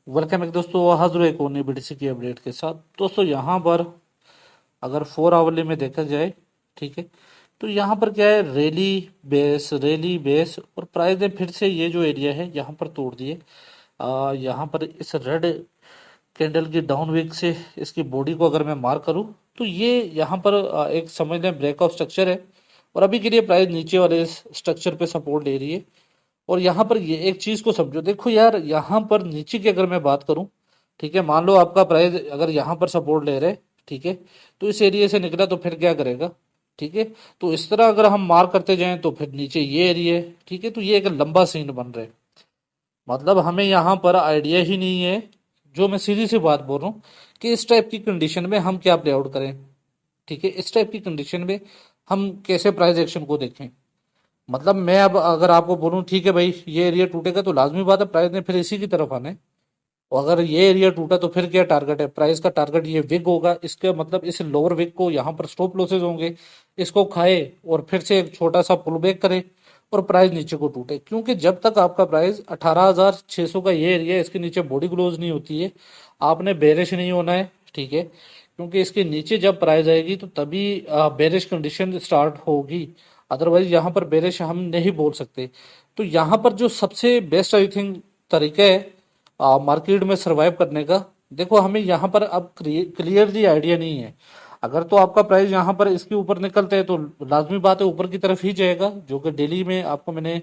Welcome एक दोस्तों, हाजिर एक और नई बीटीसी की अपडेट के साथ। दोस्तों यहाँ पर अगर 4 आवरली में देखा जाए, ठीक है, तो यहाँ पर क्या है, रैली बेस और प्राइस ने फिर से ये जो एरिया है यहाँ पर तोड़ दिए। यहाँ पर इस रेड कैंडल की डाउन वीक से इसकी बॉडी को अगर मैं मार्क करूँ तो ये यहाँ पर एक समझ लें ब्रेकआउट स्ट्रक्चर है। और अभी के लिए प्राइस नीचे वाले स्ट्रक्चर पे सपोर्ट ले रही है। और यहाँ पर ये एक चीज को समझो, देखो यार, यहाँ पर नीचे की अगर मैं बात करूं, ठीक है, मान लो आपका प्राइस अगर यहाँ पर सपोर्ट ले रहे, ठीक है, तो इस एरिया से निकला तो फिर क्या करेगा, ठीक है। तो इस तरह अगर हम मार्क करते जाएं तो फिर नीचे ये एरिया है, ठीक है, तो ये एक लंबा सीन बन रहा है। मतलब हमें यहाँ पर आइडिया ही नहीं है, जो मैं सीधी सी बात बोल रहा हूँ, कि इस टाइप की कंडीशन में हम क्या प्ले आउट करें। ठीक है, इस टाइप की कंडीशन में हम कैसे प्राइस एक्शन को देखें। मतलब मैं अब अगर आपको बोलूं ठीक है भाई ये एरिया टूटेगा तो लाजमी बात है प्राइस ने फिर इसी की तरफ आना है। और अगर ये एरिया टूटा तो फिर क्या टारगेट है प्राइस का, टारगेट ये विग होगा, इसके मतलब इस लोअर विग को यहाँ पर स्टॉप लॉसेज होंगे, इसको खाए और फिर से एक छोटा सा पुल बैक करे और प्राइस नीचे को टूटे। क्योंकि जब तक आपका प्राइस 18,600 का ये एरिया, इसके नीचे बॉडी क्लोज नहीं होती है, आपने बेरिश नहीं होना है, ठीक है। क्योंकि इसके नीचे जब प्राइस आएगी तो तभी बेरिश कंडीशन स्टार्ट होगी। अदरवाइज यहाँ पर बेरिश हम नहीं बोल सकते। तो यहाँ पर जो सबसे बेस्ट आई थिंक तरीका है मार्केट में सरवाइव करने का, देखो हमें यहाँ पर अब क्लियरली आइडिया नहीं है। अगर तो आपका प्राइस यहाँ पर इसके ऊपर निकलता है तो लाजमी बात है ऊपर की तरफ ही जाएगा, जो कि डेली में आपको मैंने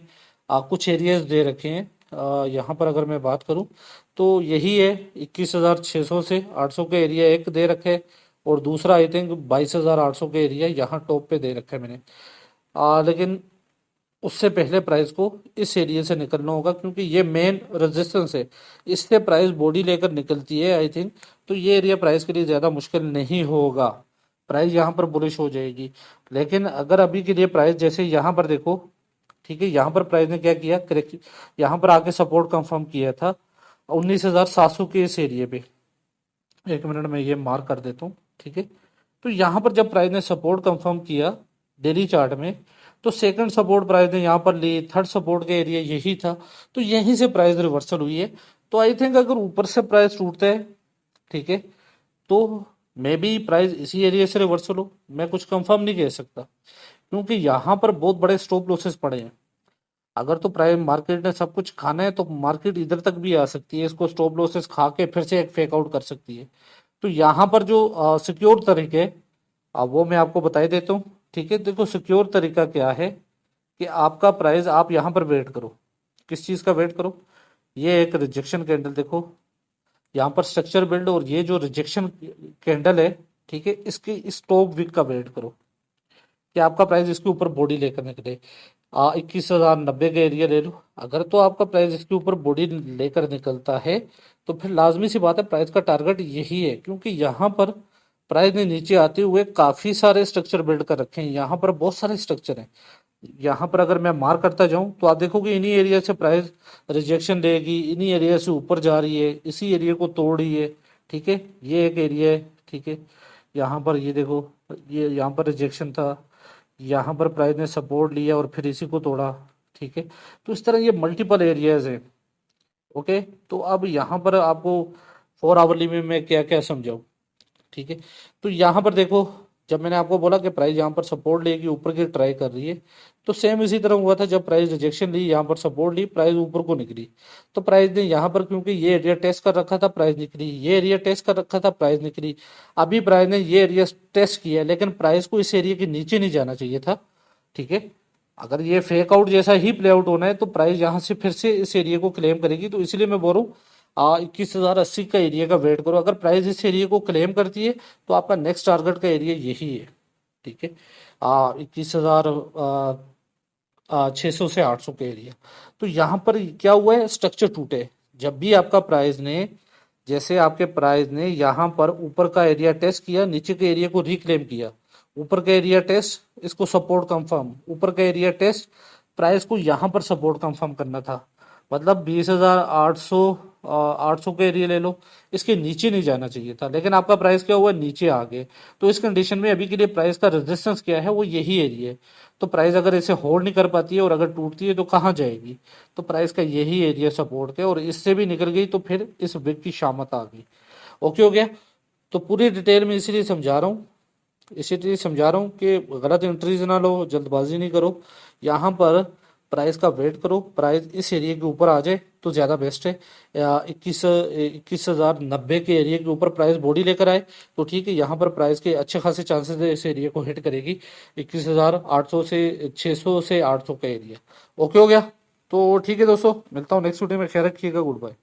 कुछ एरियाज दे रखे हैं। यहाँ पर अगर मैं बात करूँ तो यही है, 21,600 से 800 का एरिया एक दे रखे है, और दूसरा आई थिंक 22,800 का एरिया यहाँ टॉप पे दे रखा है मैंने। लेकिन उससे पहले प्राइस को इस एरिया से निकलना होगा, क्योंकि ये मेन रेजिस्टेंस है, इससे प्राइस बॉडी लेकर निकलती है आई थिंक। तो ये एरिया प्राइस के लिए ज़्यादा मुश्किल नहीं होगा, प्राइस यहाँ पर बुलिश हो जाएगी। लेकिन अगर अभी के लिए प्राइस जैसे यहाँ पर देखो, ठीक है, यहाँ पर प्राइस ने क्या किया, करेक्ट, यहाँ पर आके सपोर्ट कंफर्म किया था 19,700 के इस एरिया पे। एक मिनट में ये मार्क कर देता हूँ, ठीक है। तो यहाँ पर जब प्राइस ने सपोर्ट कंफर्म किया डेली चार्ट में, तो सेकंड सपोर्ट प्राइस ने यहाँ पर ली, थर्ड सपोर्ट का एरिया यही था, तो यहीं से प्राइस रिवर्सल हुई है। तो आई थिंक अगर ऊपर से प्राइस टूटता है, ठीक है, तो मे बी प्राइस इसी एरिया से रिवर्सल हो, मैं कुछ कंफर्म नहीं कह सकता, क्योंकि यहाँ पर बहुत बड़े स्टॉप लॉसेस पड़े हैं। अगर तो प्राइम मार्केट ने सब कुछ खाना है तो मार्केट इधर तक भी आ सकती है, इसको स्टॉप लॉसेस खा के फिर से एक फेक आउट कर सकती है। तो यहाँ पर जो सिक्योर तरीके हैं, वो मैं आपको बता ही देता हूँ, ठीक है। देखो सिक्योर तरीका क्या है, कि आपका प्राइस आप यहाँ पर वेट करो। किस चीज़ का वेट करो, ये एक रिजेक्शन कैंडल देखो, यहाँ पर स्ट्रक्चर बिल्ड, और ये जो रिजेक्शन कैंडल है, ठीक है, इसकी स्टॉप वीक का वेट करो कि आपका प्राइस इसके ऊपर बॉडी लेकर निकले। 21,090 का एरिया ले लो, अगर तो आपका प्राइस इसके ऊपर बॉडी लेकर निकलता है तो फिर लाजमी सी बात है प्राइस का टारगेट यही है। क्योंकि यहाँ पर प्राइस ने नीचे आते हुए काफी सारे स्ट्रक्चर बिल्ड कर रखे हैं, यहाँ पर बहुत सारे स्ट्रक्चर हैं। यहाँ पर अगर मैं मार्क करता जाऊं तो आप देखोगे इन्हीं एरिया से प्राइस रिजेक्शन लेगी, इन्हीं एरिया से ऊपर जा रही है, इसी एरिया को तोड़ रही है, ठीक है। ये एक एरिया है, ठीक है, यहाँ पर ये देखो, ये यहाँ पर रिजेक्शन था, यहाँ पर प्राइस ने सपोर्ट लिया और फिर इसी को तोड़ा, ठीक है। तो इस तरह ये मल्टीपल एरियाज हैं। ओके, तो अब यहाँ पर आपको 4 आवरली में मैं क्या क्या समझाऊँ, ठीक है। तो यहाँ पर देखो, जब मैंने आपको बोला कि प्राइस यहाँ पर सपोर्ट लेगी, ऊपर की ट्राई कर रही है, तो सेम इसी तरह हुआ था। जब प्राइस रिजेक्शन ली, यहाँ पर सपोर्ट ली, प्राइस ऊपर को निकली, तो प्राइस ने यहाँ पर, क्योंकि ये एरिया टेस्ट कर रखा था, प्राइस निकली, ये एरिया टेस्ट कर रखा था, प्राइस निकली। अभी प्राइस ने ये एरिया टेस्ट किया, लेकिन प्राइस को इस एरिया के नीचे नहीं जाना चाहिए था, ठीक है। अगर ये फेक आउट जैसा ही प्ले आउट होना है तो प्राइस यहाँ से फिर से इस एरिया को क्लेम करेगी। तो इसलिए मैं बोल रहा हूँ 21,080 का एरिया का वेट करो। अगर प्राइस इस एरिया को क्लेम करती है तो आपका नेक्स्ट टारगेट का एरिया यही है, ठीक है, 21,600 से 800 का एरिया। तो यहाँ पर क्या हुआ है, स्ट्रक्चर टूटे। जब भी आपका प्राइस ने, जैसे आपके प्राइस ने यहाँ पर ऊपर का एरिया टेस्ट किया, नीचे के एरिया को रिक्लेम किया, ऊपर का एरिया टेस्ट, इसको सपोर्ट कंफर्म, ऊपर का एरिया टेस्ट, प्राइस को यहाँ पर सपोर्ट कंफर्म करना था। मतलब 20,800 800 का एरिया ले लो, इसके नीचे नहीं जाना चाहिए था, लेकिन आपका प्राइस क्या हुआ, नीचे आ गए। तो इस कंडीशन में अभी के लिए प्राइस का रेजिस्टेंस क्या है, वो यही एरिया है। तो प्राइस अगर इसे होल्ड नहीं कर पाती है और अगर टूटती है तो कहाँ जाएगी, तो प्राइस का यही एरिया सपोर्ट है, और इससे भी निकल गई तो फिर इस विक की शामत आ गई। ओके हो गया। तो पूरी डिटेल में इसीलिए समझा रहा हूँ, इसीलिए समझा रहा हूँ कि गलत एंट्रीज ना लो, जल्दबाजी नहीं करो। यहाँ पर प्राइस का वेट करो, प्राइस इस एरिया के ऊपर आ जाए तो ज़्यादा बेस्ट है। या 21,090 के एरिया के ऊपर प्राइस बॉडी लेकर आए तो ठीक है, यहाँ पर प्राइस के अच्छे खासे चांसेस है इस एरिया को हिट करेगी, 21,800 से 600 से 800 का एरिया। ओके हो गया। तो ठीक है दोस्तों, मिलता हूँ नेक्स्ट वीडियो में, ख्याल रखिएगा, गुड बाय।